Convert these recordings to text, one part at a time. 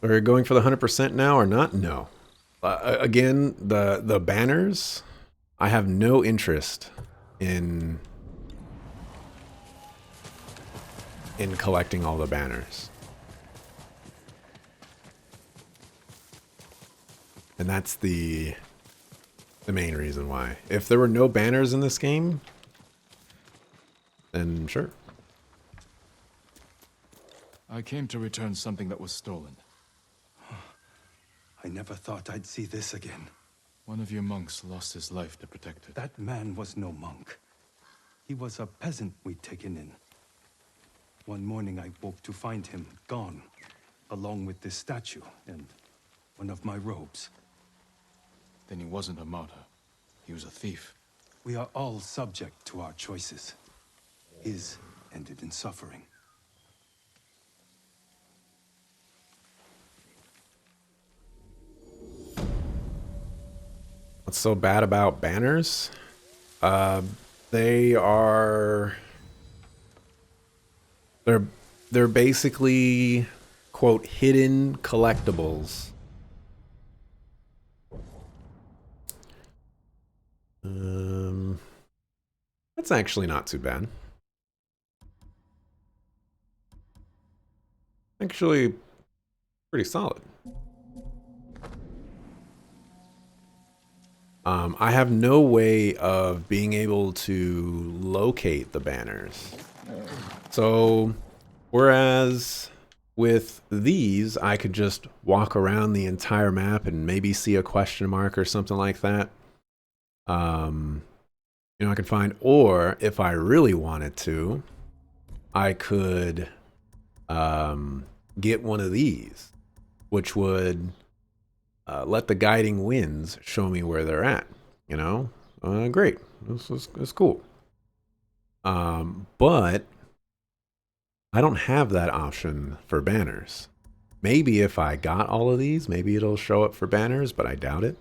Are you going for the 100% now or not? No. Again, the banners, I have no interest in collecting all the banners. And that's the main reason why. If there were no banners in this game, then sure. I came to return something that was stolen. I never thought I'd see this again. One of your monks lost his life to protect it. That man was no monk. He was a peasant we'd taken in. One morning I woke to find him gone, along with this statue and one of my robes. Then he wasn't a martyr. He was a thief. We are all subject to our choices. His ended in suffering. What's so bad about banners? They are... They're basically, quote, hidden collectibles. That's actually not too bad. Actually, pretty solid. I have no way of being able to locate the banners. So, whereas with these, I could just walk around the entire map and maybe see a question mark or something like that. You know, I could find, or if I really wanted to, I could get one of these, which would let the guiding winds show me where they're at. You know, great. This is cool. But I don't have that option for banners. Maybe if I got all of these, maybe it'll show up for banners, but I doubt it.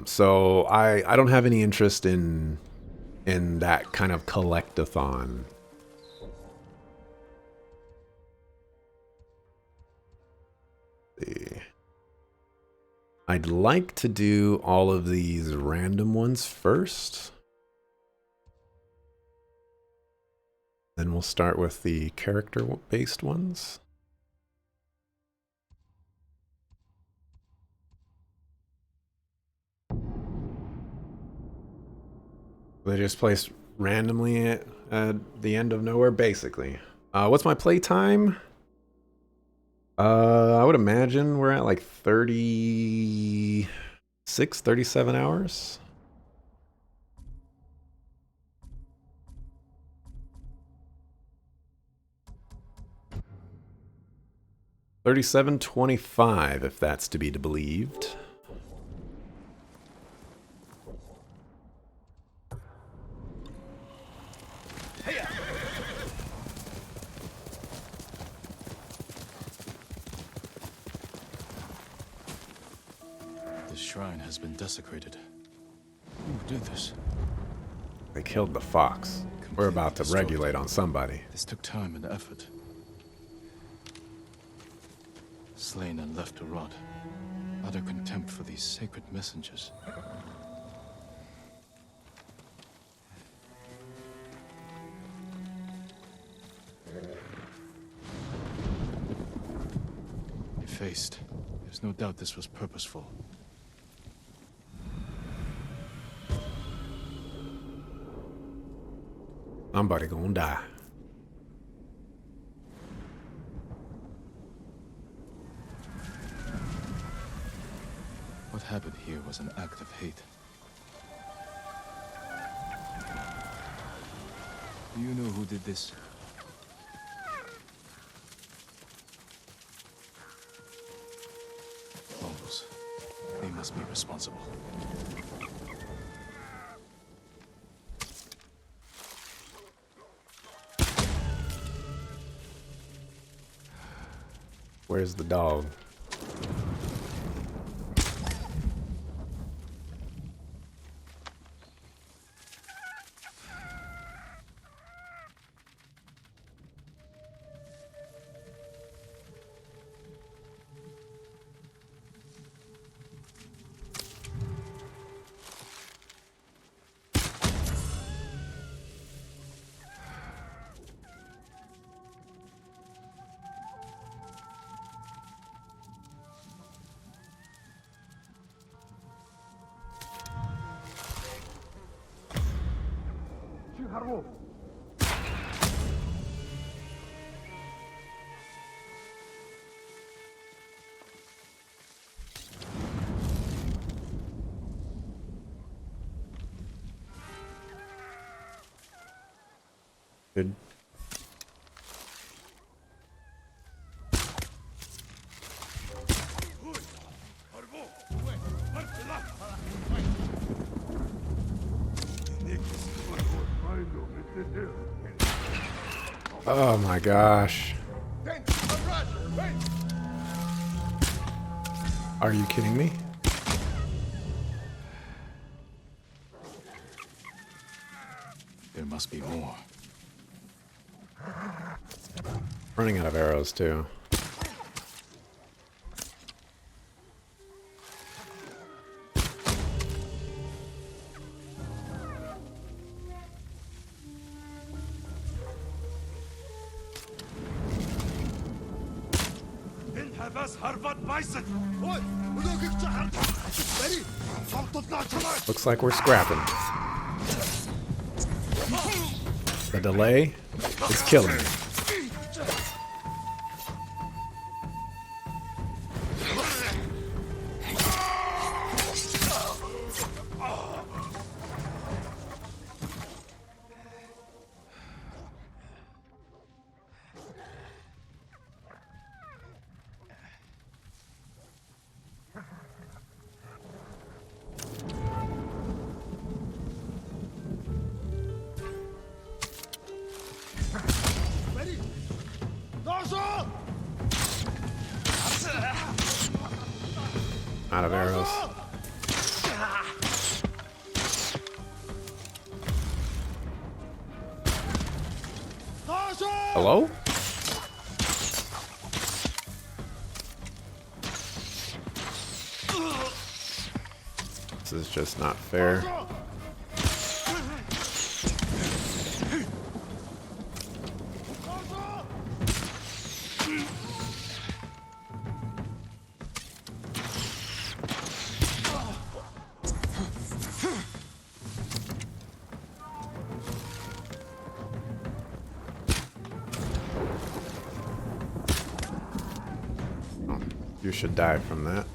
So I don't have any interest in that kind of collect-a-thon. I'd like to do all of these random ones first. Then we'll start with the character-based ones. They just placed randomly at the end of nowhere, basically. What's my playtime? I would imagine we're at like 36, 37 hours. $37.25, if that's to be believed. This shrine has been desecrated. Who did this? They killed the fox. We're about to regulate on somebody. This took time and effort. Slain and left to rot. Utter contempt for these sacred messengers. Effaced. There's no doubt this was purposeful. Somebody gonna die. What happened here was an act of hate. Do you know who did this? Mongols. They must be responsible. Where's the dog? Good. Oh my gosh. Are you kidding me? There must be more. Running out of arrows too. Looks like we're scrapping. The delay is killing me. Out of arrows. Hello? This is just not fair. You should die from that.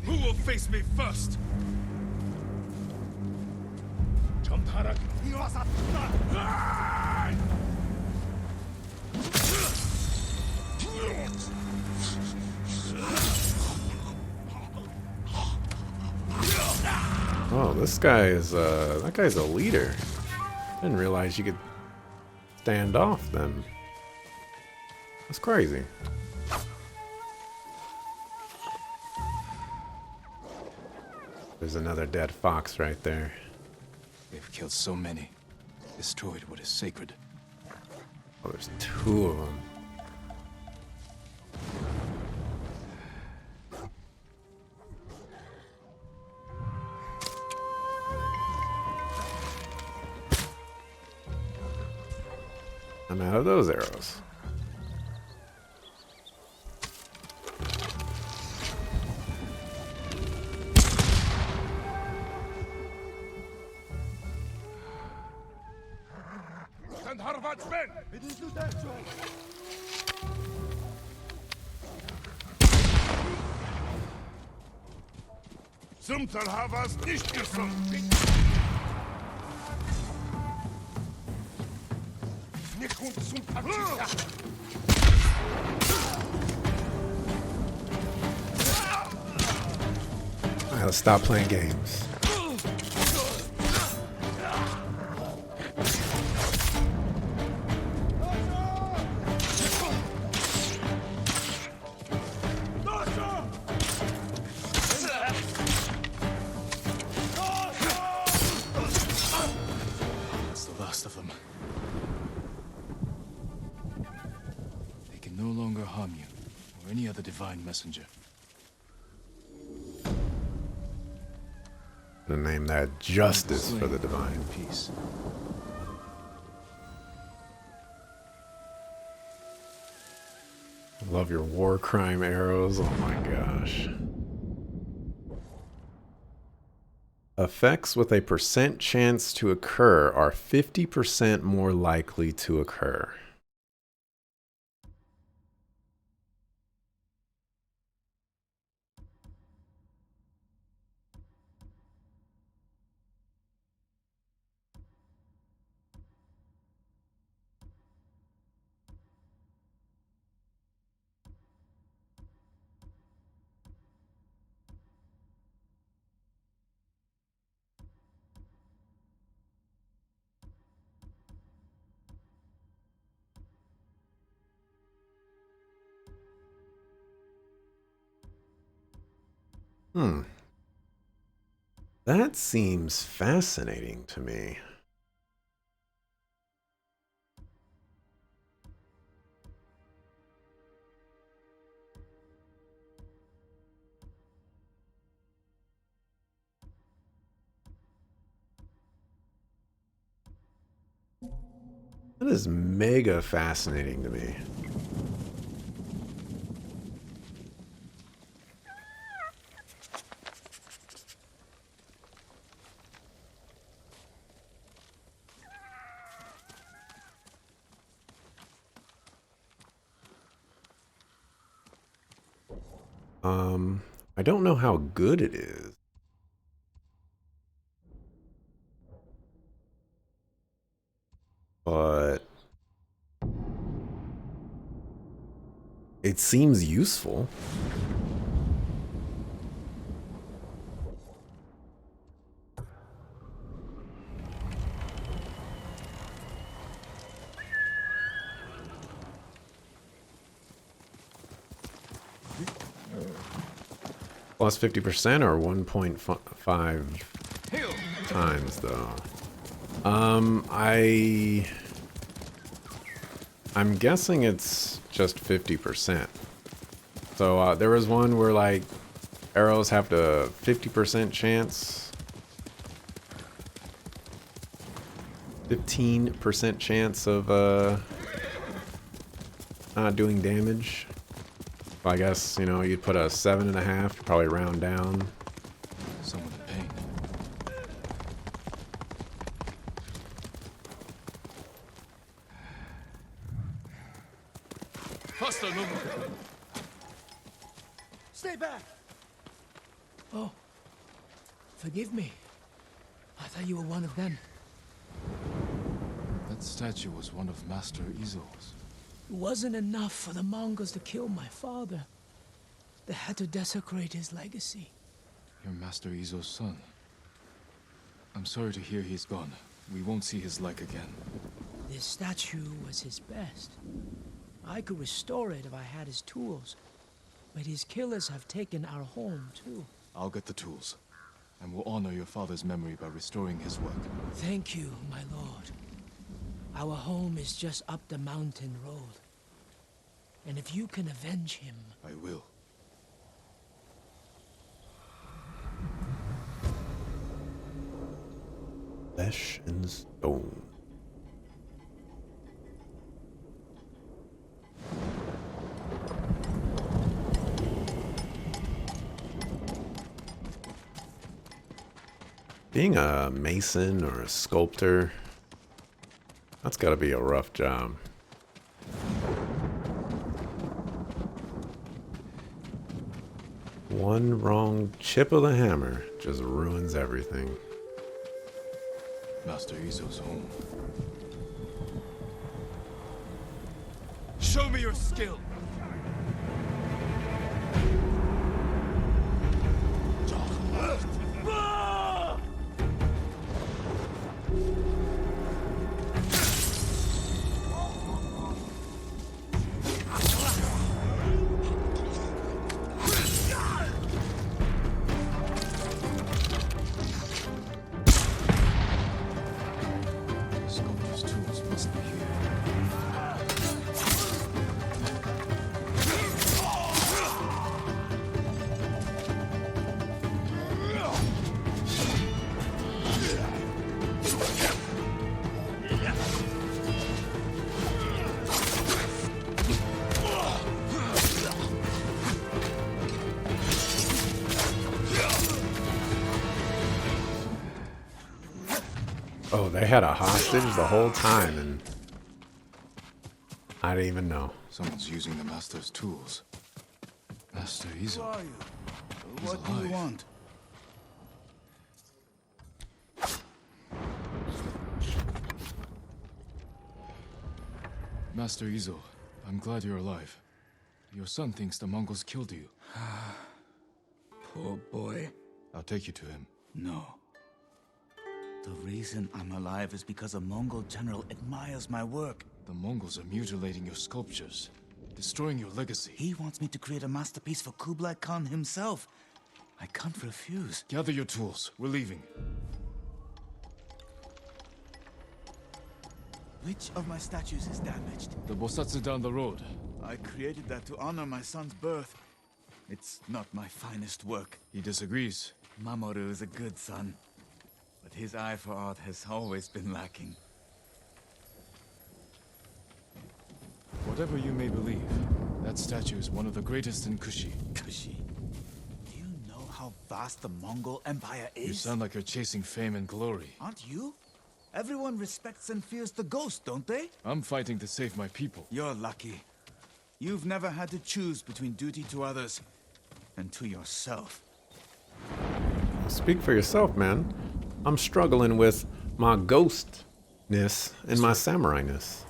Who will face me first? Oh, this guy is that guy's a leader. Didn't realize you could stand off them. That's crazy. There's another dead fox right there. They've killed so many, destroyed what is sacred. Oh, there's two of them. I'm out of those arrows. Zum Teil Havas nicht gesunken. Nicht und zum Tag. Alright, let's stop playing games. That's the last of them. They can no longer harm you, or any other divine messenger. To name that justice for the Slain divine. in peace. Love your war crime arrows. Oh my gosh. Effects with a percent chance to occur are 50% more likely to occur. That seems fascinating to me. That is mega fascinating to me. I don't know how good it is. But it seems useful. Plus 50% or 1.5 times though. I'm guessing it's just 50%. So there was one where like arrows have the 50% chance, 15% chance of not doing damage. So I guess, you know, you'd put a 7.5, probably round down. Someone in pain. Faster, no. Stay back! Oh, forgive me. I thought you were one of them. That statue was one of Master Izo's. It wasn't enough for the Mongols to kill my father. They had to desecrate his legacy. You're Master Izo's son. I'm sorry to hear he's gone. We won't see his like again. This statue was his best. I could restore it if I had his tools. But his killers have taken our home, too. I'll get the tools, and we'll honor your father's memory by restoring his work. Thank you, my lord. Our home is just up the mountain road. And if you can avenge him... I will. Flesh and stone. Being a mason or a sculptor, that's gotta be a rough job. One wrong chip of the hammer just ruins everything. Master Izo's home. Show me your skill. Sculptor's tools must be here. they had a hostage the whole time, and I didn't even know. Someone's using the Master's tools. Master Who Izo. are you? He's What do you alive. want? Master Izo, I'm glad you're alive. Your son thinks the Mongols killed you. Poor boy. I'll take you to him. No. The reason I'm alive is because a Mongol general admires my work. The Mongols are mutilating your sculptures, destroying your legacy. He wants me to create a masterpiece for Kublai Khan himself. I can't refuse. Gather your tools. We're leaving. Which of my statues is damaged? The Bosatsu down the road. I created that to honor my son's birth. It's not my finest work. He disagrees. Mamoru is a good son, but his eye for art has always been lacking. Whatever you may believe, that statue is one of the greatest in Kushi. Kushi, do you know how vast the Mongol Empire is? You sound like you're chasing fame and glory. Aren't you? Everyone respects and fears the ghost, don't they? I'm fighting to save my people. You're lucky. You've never had to choose between duty to others and to yourself. Speak for yourself, man. I'm struggling with my ghostness and my samurai-ness.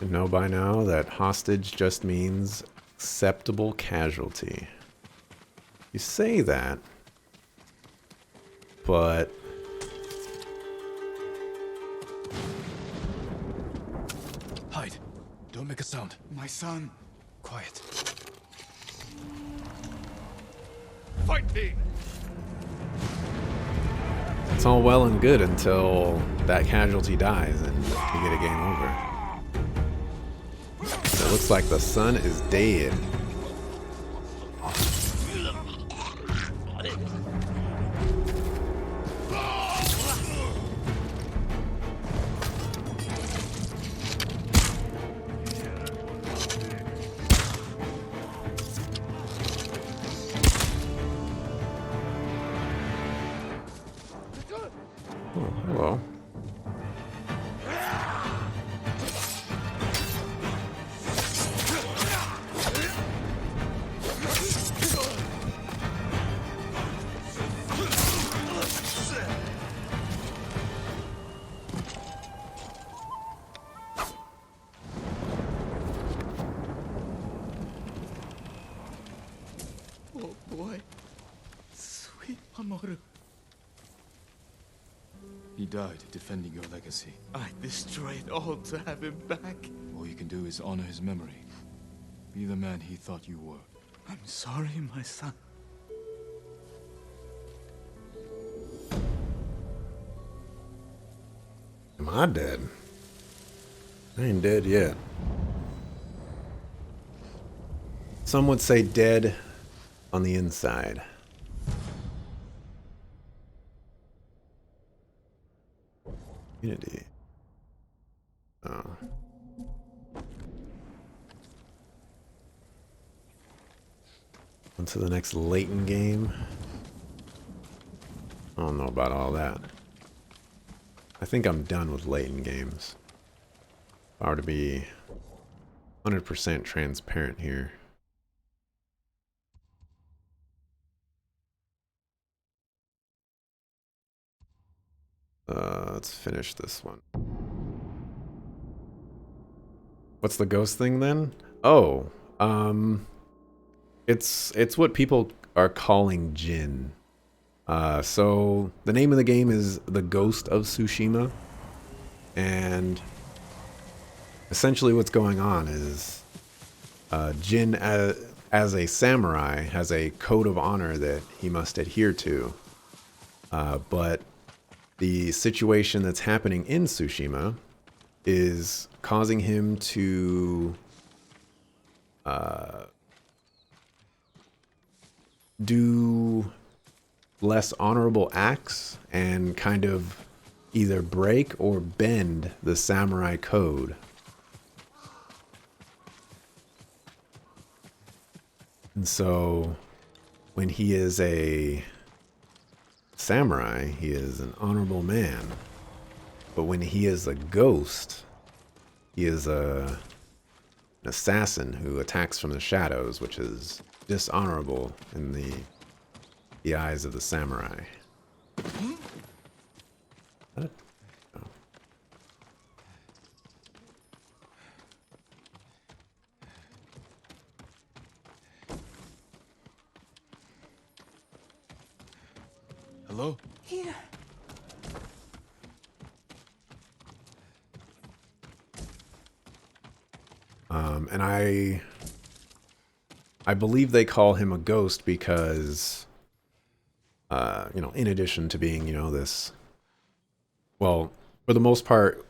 You know by now that hostage just means acceptable casualty. You say that, but Hide. Don't make a sound. My son. Quiet. Fight me! it's all well and good until that casualty dies and you get a game over. It looks like the sun is dead. Oh, hello. Oh boy. Sweet Mamoru. He died defending your legacy. I destroyed all to have him back. All you can do is honor his memory. Be the man he thought you were. I'm sorry, my son. Am I dead? I ain't dead yet. Some would say dead on the inside. Unity. Oh. On to the next Leighton game. I don't know about all that. I think I'm done with Leighton games. If I were to be 100% transparent here. Let's finish this one. What's the ghost thing then? Oh, it's what people are calling Jin. So the name of the game is The Ghost of Tsushima, and essentially what's going on is Jin as a samurai has a code of honor that he must adhere to, but the situation that's happening in Tsushima is causing him to do less honorable acts and kind of either break or bend the samurai code. And so when he is a samurai, he is an honorable man. But when he is a ghost, he is an assassin who attacks from the shadows, which is dishonorable in the eyes of the samurai. What? Oh. Hello? Here. And I believe they call him a ghost because, you know, in addition to being, you know, this, well, for the most part,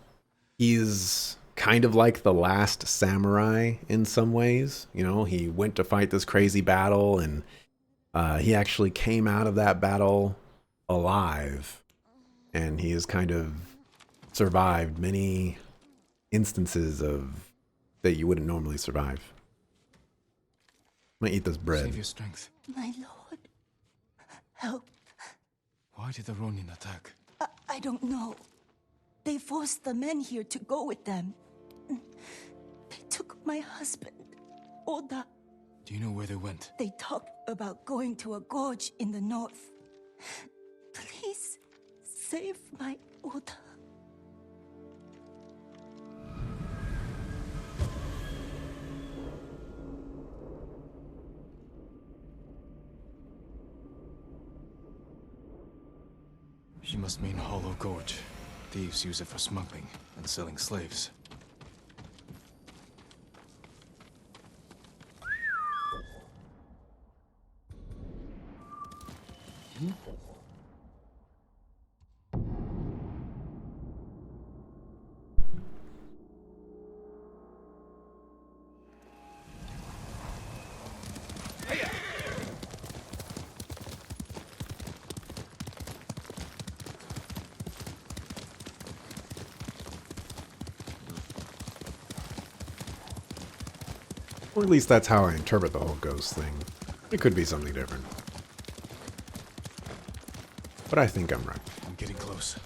he's kind of like the last samurai in some ways. You know, he went to fight this crazy battle, and he actually came out of that battle alive, and he has kind of survived many instances of that you wouldn't normally survive. I'm gonna eat this bread. Save your strength. My lord. Help. Why did the Ronin attack? I don't know. They forced the men here to go with them. They took my husband, Oda. Do you know where they went? They talked about going to a gorge in the north. Please, save my Oda. She must mean Hollow Gorge. Thieves use it for smuggling and selling slaves. Or at least that's how I interpret the whole ghost thing. It could be something different. But I think I'm right. I'm getting close.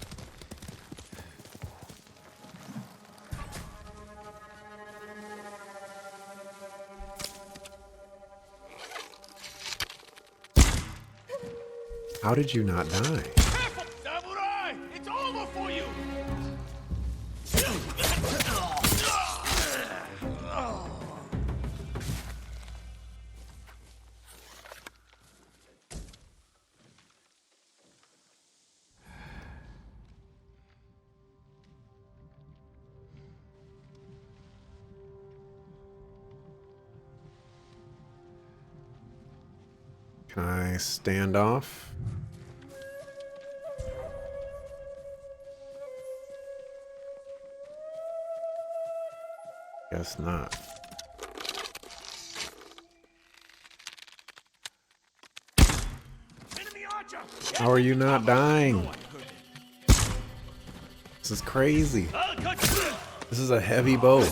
How did you not die? Careful, samurai! It's over for you! Can I stand off? Guess not. Enemy archer! How are you not dying? This is crazy. I'll cut you! This is a heavy bow.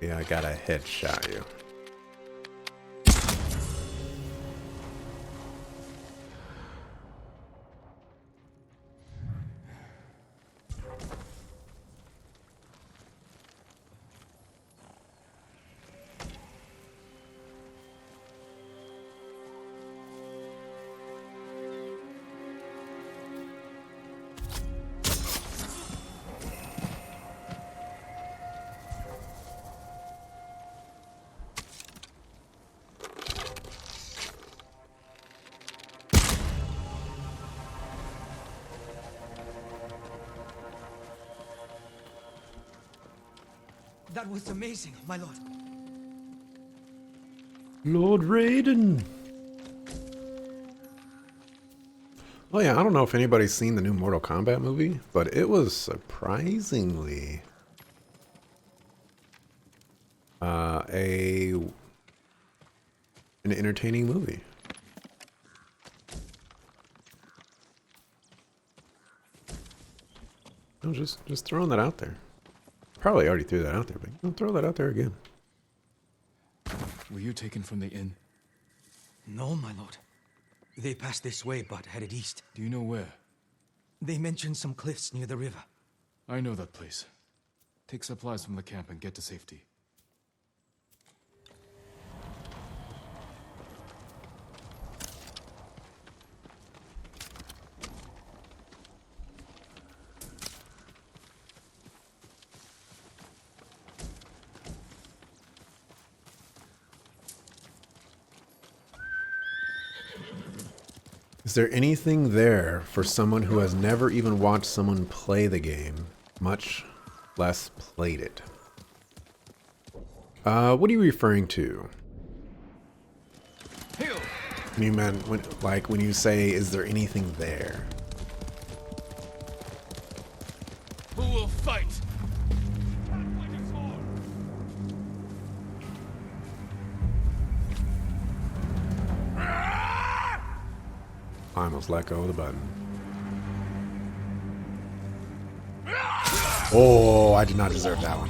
Yeah, I gotta headshot you. That was amazing, my lord. Lord Raiden. Oh yeah, I don't know if anybody's seen the new Mortal Kombat movie, but it was surprisingly an entertaining movie. I'm just throwing that out there. Probably already threw that out there, but I'll throw that out there again. Were you taken from the inn? No, my lord. They passed this way, but headed east. Do you know where? They mentioned some cliffs near the river. I know that place. Take supplies from the camp and get to safety. Is there anything there for someone who has never even watched someone play the game, much less played it? What are you referring to? You meant when you say, "Is there anything there?" Who will fight? I almost let go of the button. Oh, I did not deserve that one.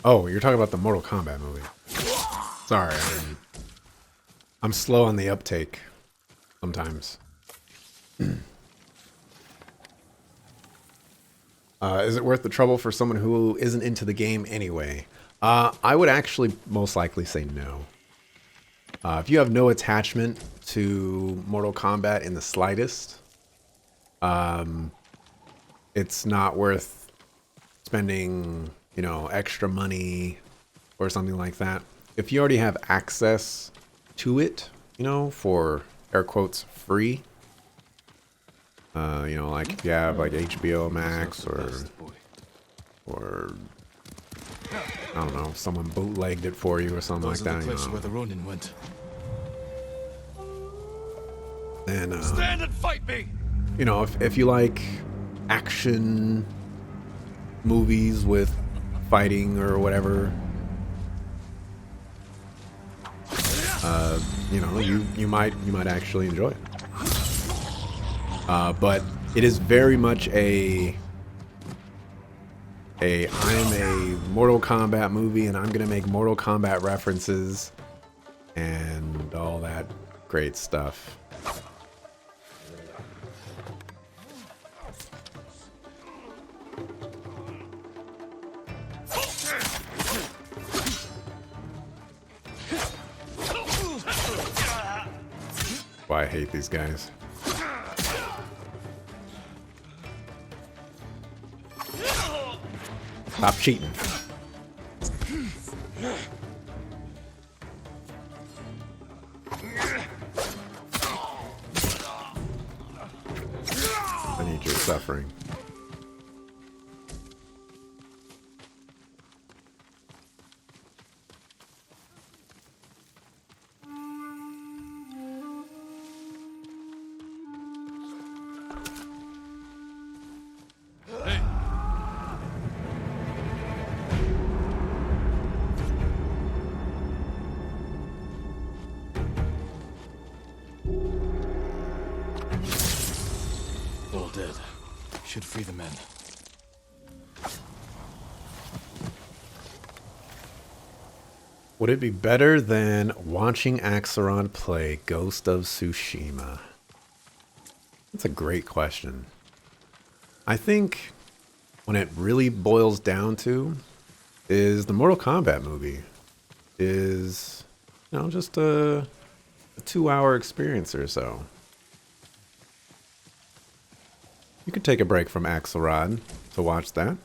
Oh, you're talking about the Mortal Kombat movie. Sorry, I'm slow on the uptake sometimes. Is it worth the trouble for someone who isn't into the game anyway? I would actually most likely say no. If you have no attachment to Mortal Kombat in the slightest, it's not worth spending, extra money or something like that. If you already have access to it, for air quotes free, like if you have like HBO Max or I don't know, someone bootlegged it for you or something like that. Those are the cliffs where the Ronin went. Then Stand and fight me! if you like action movies with fighting or whatever, you might actually enjoy it. But it is very much I am a Mortal Kombat movie and I'm gonna make Mortal Kombat references and all that great stuff. Why I hate these guys. Stop cheating. I need your suffering. All dead. Should free the men. Would it be better than watching Axelrod play Ghost of Tsushima? That's a great question. I think when it really boils down to is the Mortal Kombat movie is, just a 2-hour experience or so. You could take a break from Axelrod to watch that,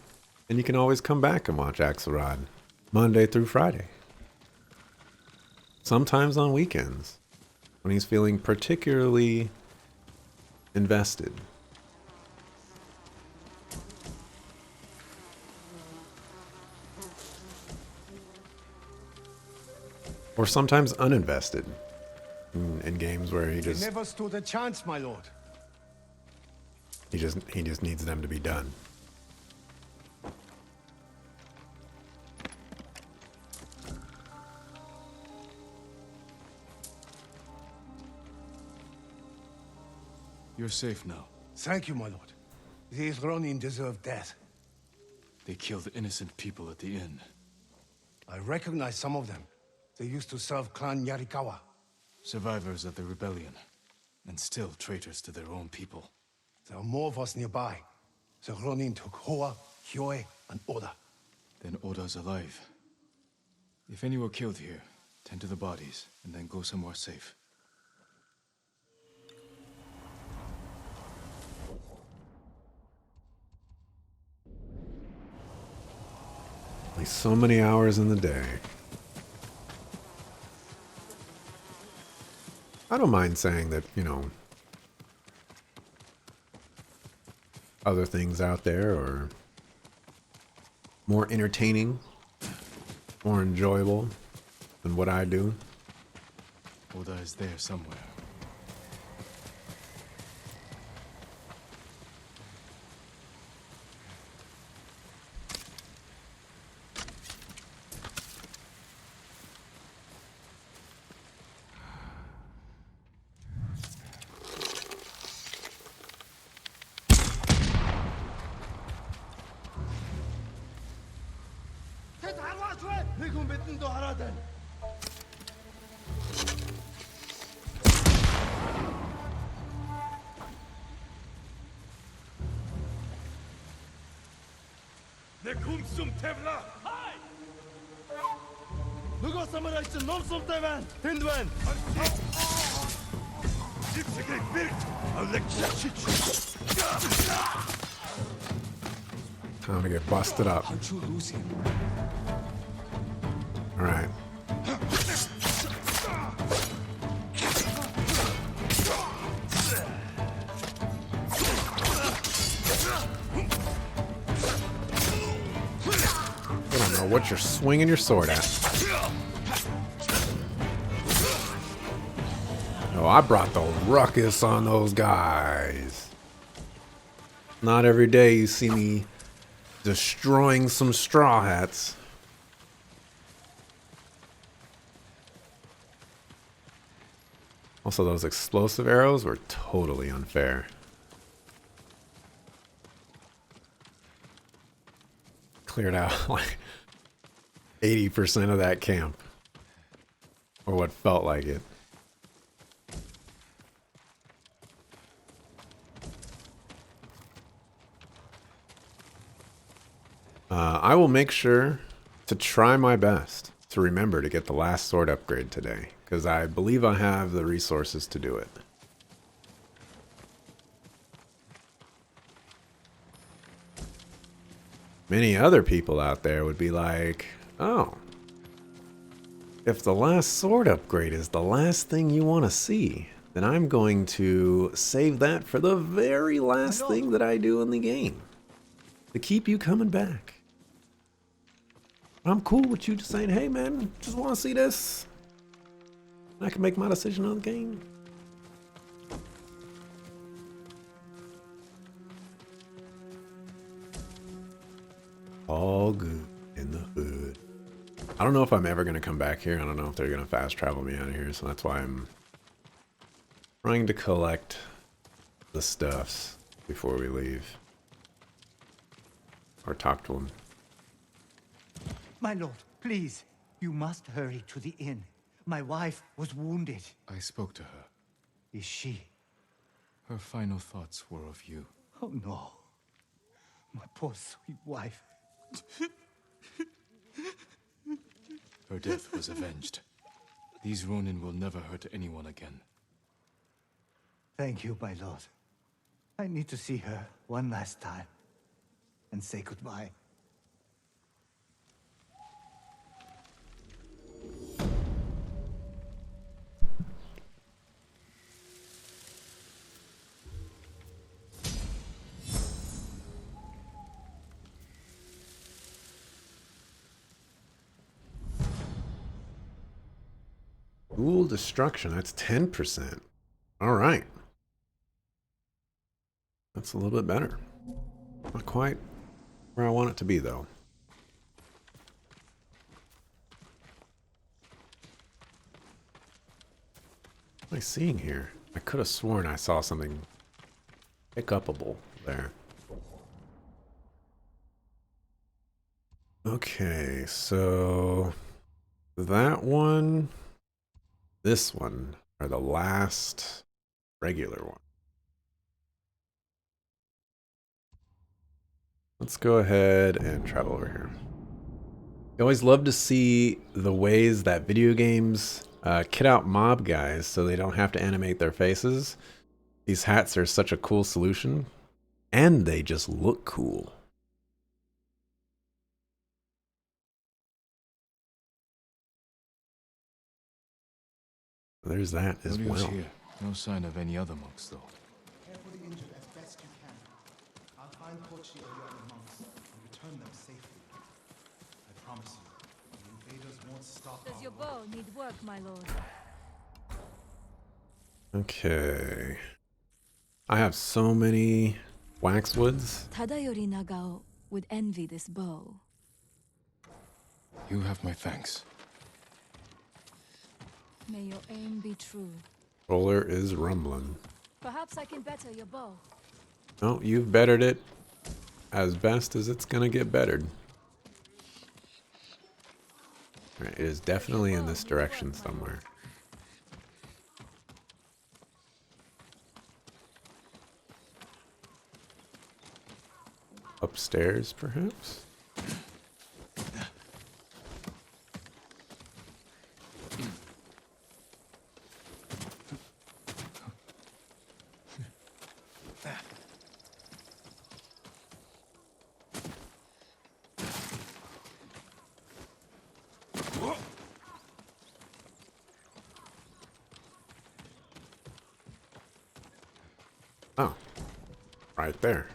and you can always come back and watch Axelrod Monday through Friday. Sometimes on weekends, when he's feeling particularly invested. Or sometimes uninvested in games where he They just never stood a chance, my lord. he just needs them to be done. You're safe now. Thank you, my lord. These Ronin deserve death. They killed innocent people at the inn. I recognize some of them. They used to serve Clan Yarikawa. Survivors of the rebellion. And still traitors to their own people. There are more of us nearby. The Ronin took Hoa, Hyoe, and Oda. Then Oda's alive. If any were killed here, tend to the bodies, and then go somewhere safe. Only so many hours in the day. I don't mind saying that, you know, other things out there are more entertaining, more enjoyable than what I do. Oda is there somewhere. 내 kumsum tevla. 누가 사무라이츠 놈som 때만 딘드웬. Zipsegek birgt. Alexachich. Time to get busted up. How'd you lose him? All right. I don't know what you're swinging your sword at. Oh, I brought the ruckus on those guys. Not every day you see me destroying some straw hats. Also, those explosive arrows were totally unfair. Cleared out like 80% of that camp. Or what felt like it. I will make sure to try my best to remember to get the last sword upgrade today, because I believe I have the resources to do it. Many other people out there would be like, oh, if the last sword upgrade is the last thing you want to see, then I'm going to save that for the very last thing that I do in the game, to keep you coming back. I'm cool with you just saying, hey man, just want to see this. I can make my decision on the game. All good in the hood. I don't know if I'm ever going to come back here. I don't know if they're going to fast travel me out of here, so that's why I'm trying to collect the stuffs before we leave. Or talk to them. My lord, please, you must hurry to the inn. My wife was wounded. I spoke to her. Is she? Her final thoughts were of you. Oh no. My poor sweet wife. Her death was avenged. These Ronin will never hurt anyone again. Thank you, my lord. I need to see her one last time and say goodbye. Dual destruction, that's 10%. All right. That's a little bit better. Not quite where I want it to be, though. What am I seeing here? I could have sworn I saw something pick-upable there. Okay, so that one, this one are the last regular one. Let's go ahead and travel over here. I always love to see the ways that video games kit out mob guys so they don't have to animate their faces. These hats are such a cool solution, and they just look cool. There's that as Nobody was well. here. No sign of any other monks, though. Care for the injured as best you can. I'll find Kochi and the other monks and return them safely. I promise you, the invaders won't stop. Does your bow need work, my lord? Okay. I have so many waxwoods. Tadayori Nagao would envy this bow. You have my thanks. May your aim be true. Roller is rumbling. Perhaps I can better your bow. Oh, you've bettered it as best as it's gonna get bettered. Alright, it is definitely in this direction somewhere. Upstairs, perhaps? Oh, right there.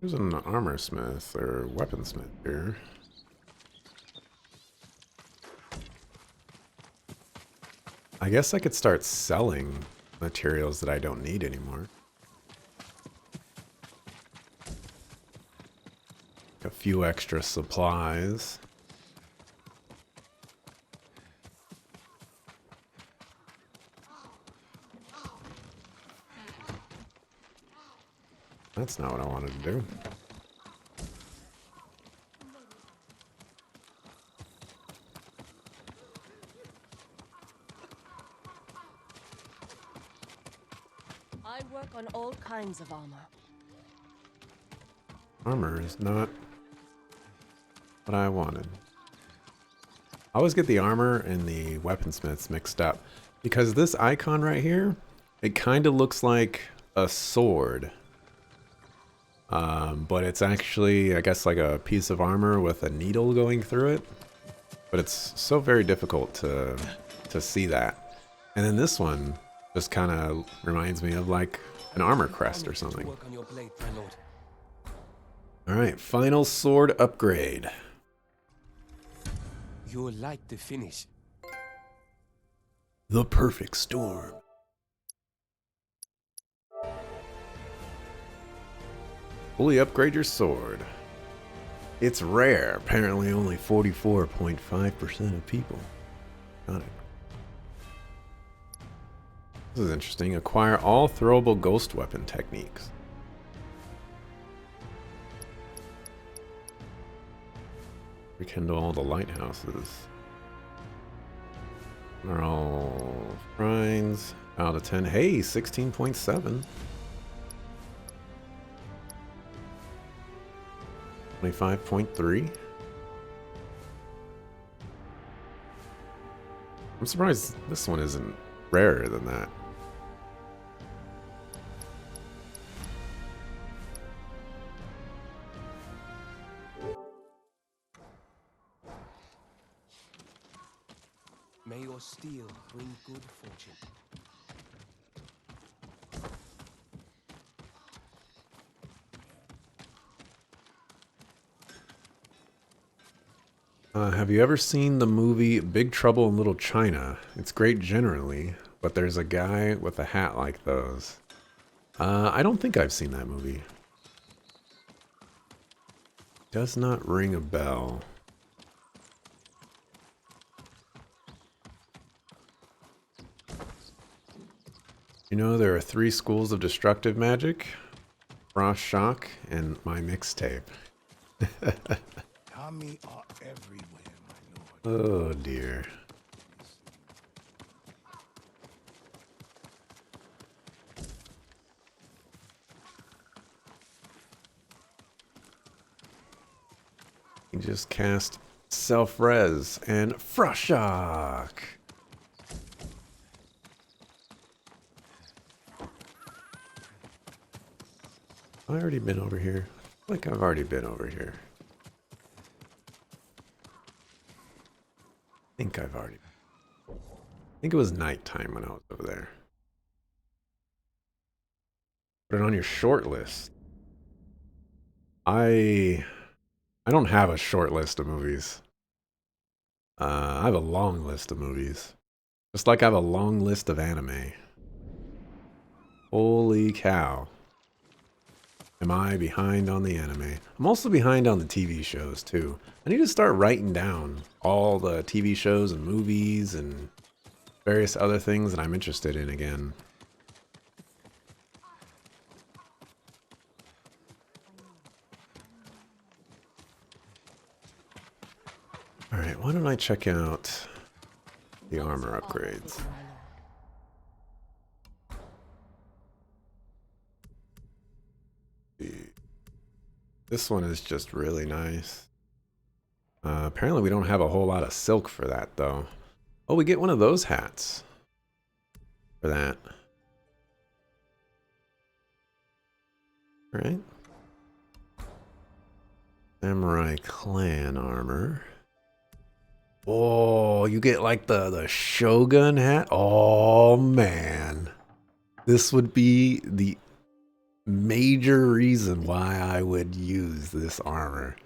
There's an armor smith or weaponsmith here. I guess I could start selling materials that I don't need anymore. A few extra supplies. That's not what I wanted to do. I work on all kinds of armor. Armor is not what I wanted. I always get the armor and the weaponsmiths mixed up because this icon right here, it kind of looks like a sword. But it's actually, I guess, like a piece of armor with a needle going through it. But it's so very difficult to see that. And then this one just kind of reminds me of like an armor crest or something. Alright, final sword upgrade. You'll like the finish. The perfect storm. Fully upgrade your sword. It's rare. Apparently only 44.5% of people got it. This is interesting. Acquire all throwable ghost weapon techniques. Rekindle all the lighthouses. Are all shrines. Out of 10. Hey, 16.7. 25.3. I'm surprised this one isn't rarer than that. May your steel bring good fortune. Have you ever seen the movie Big Trouble in Little China? It's great generally, but there's a guy with a hat like those. I don't think I've seen that movie. Does not ring a bell. You know, there are 3 schools of destructive magic. Frost Shock and my mixtape. Kami are everywhere, my lord. Oh dear. You just cast Self-Res and Frost Shock. Have I already been over here? I feel like I've already been over here. I think I've already. I think it was nighttime when I was over there. Put it on your short list. I don't have a short list of movies. I have a long list of movies. Just like I have a long list of anime. Holy cow. Am I behind on the anime? I'm also behind on the TV shows too. I need to start writing down all the TV shows and movies and various other things that I'm interested in again. Alright, why don't I check out the armor upgrades? This one is just really nice. Apparently we don't have a whole lot of silk for that though. Oh, we get one of those hats for that. Alright. Samurai clan armor. Oh, you get like the Shogun hat? Oh man. This would be the major reason why I would use this armor,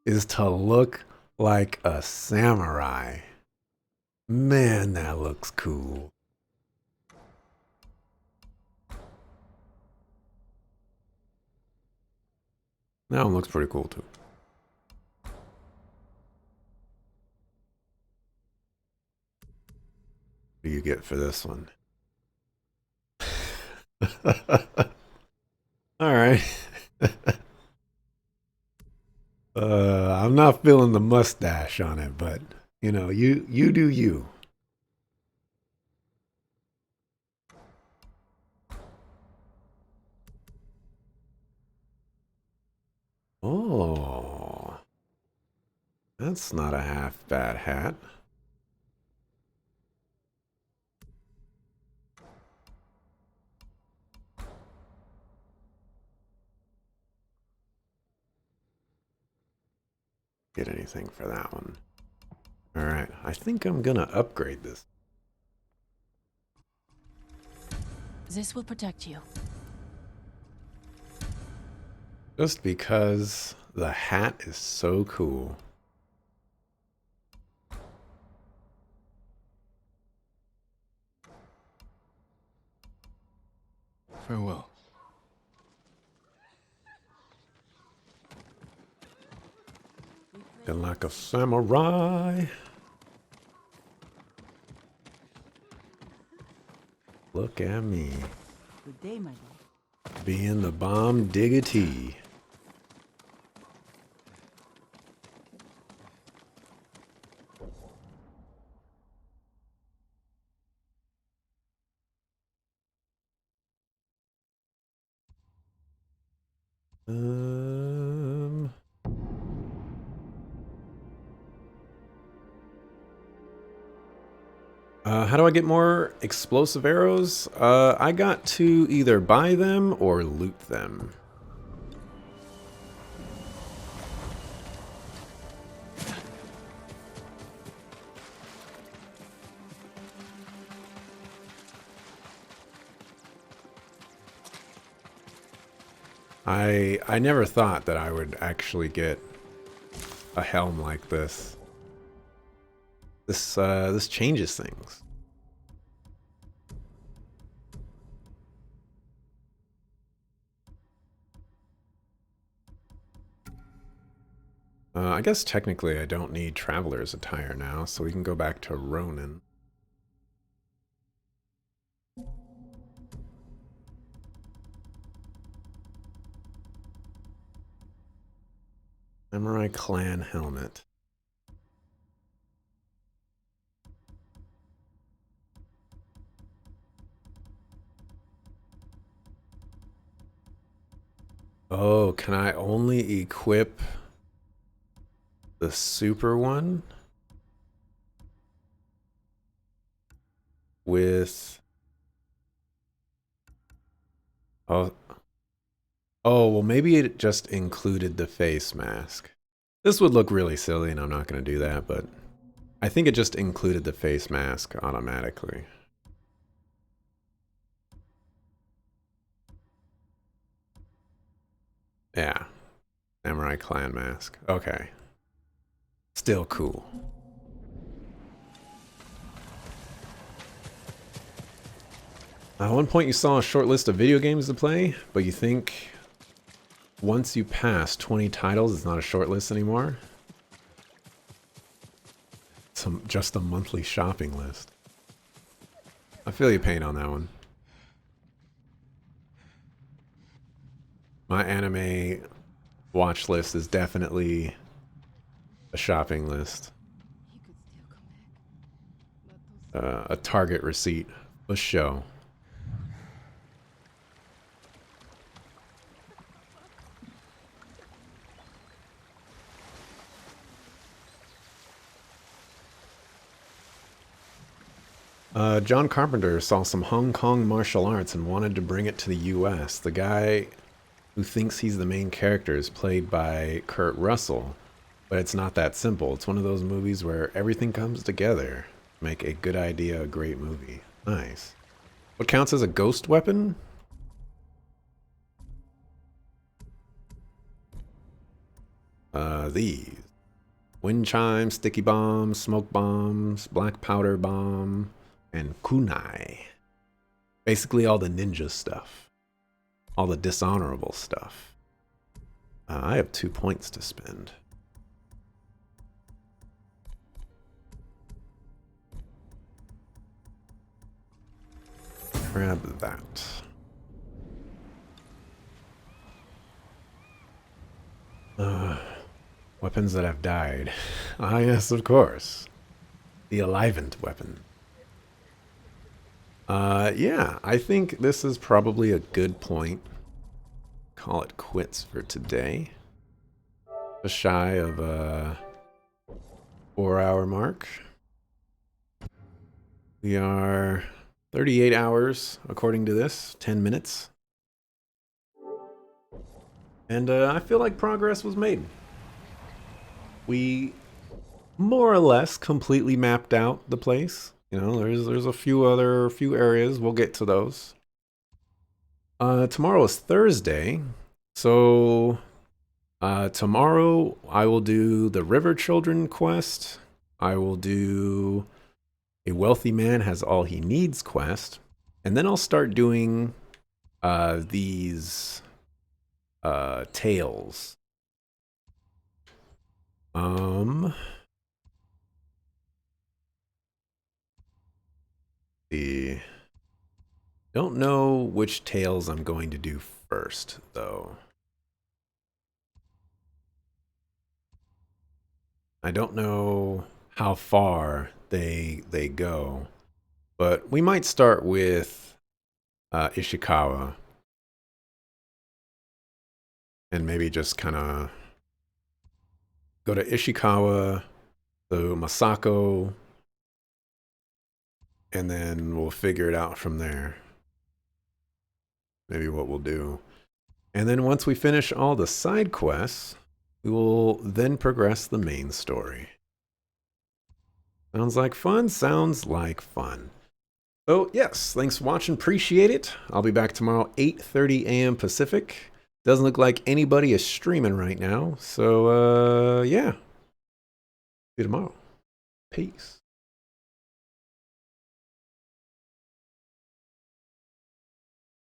is to look like a samurai. Man, that looks cool. That one looks pretty cool too. What do you get for this one? All right. I'm not feeling the mustache on it, but you know, you do you. Oh, that's not a half bad hat. Get anything for that one. All right, I think I'm gonna upgrade this. This will protect you. Just because the hat is so cool. Farewell. And like a samurai. Look at me. Good day, my lord. Being the bomb diggity. How do I get more explosive arrows? I got to either buy them or loot them. I never thought that I would actually get a helm like this. this changes things. I guess technically I don't need traveler's attire now, so we can go back to Ronin. Samurai clan helmet. Oh, can I only equip the super one with... Oh, well, maybe it just included the face mask. This would look really silly, and I'm not going to do that, but I think it just included the face mask automatically. Yeah. Samurai clan mask. Okay. Still cool. At one point you saw a short list of video games to play, but you think once you pass 20 titles, it's not a short list anymore? It's just a monthly shopping list. I feel your pain on that one. My anime watch list is definitely a shopping list. A Target receipt. A show. John Carpenter saw some Hong Kong martial arts and wanted to bring it to the US. The guy who thinks he's the main character is played by Kurt Russell, but it's not that simple. It's one of those movies where everything comes together to make a good idea a great movie. Nice. What counts as a ghost weapon? These. Wind chime, sticky bombs, smoke bombs, black powder bomb, and kunai. Basically all the ninja stuff. All the dishonorable stuff. I have 2 points to spend. Grab that. Weapons that have died. Ah, yes, of course. The alivened weapon. Yeah, I think this is probably a good point. Call it quits for today. Just shy of a 4-hour mark. We are 38 hours, according to this, 10 minutes. And I feel like progress was made. We more or less completely mapped out the place. You know, there's a few areas. We'll get to those. Tomorrow is Thursday, so tomorrow I will do the River Children quest. I will do a Wealthy Man Has All He Needs quest, and then I'll start doing these tales. Don't know which tales I'm going to do first, though. I don't know how far they go, but we might start with Ishikawa, and maybe just kind of go to Ishikawa, to Masako, and then we'll figure it out from there. Maybe what we'll do. And then once we finish all the side quests, we will then progress the main story. Sounds like fun? Sounds like fun. So yes, thanks for watching. Appreciate it. I'll be back tomorrow, 8:30 a.m. Pacific. Doesn't look like anybody is streaming right now. So yeah. See you tomorrow. Peace.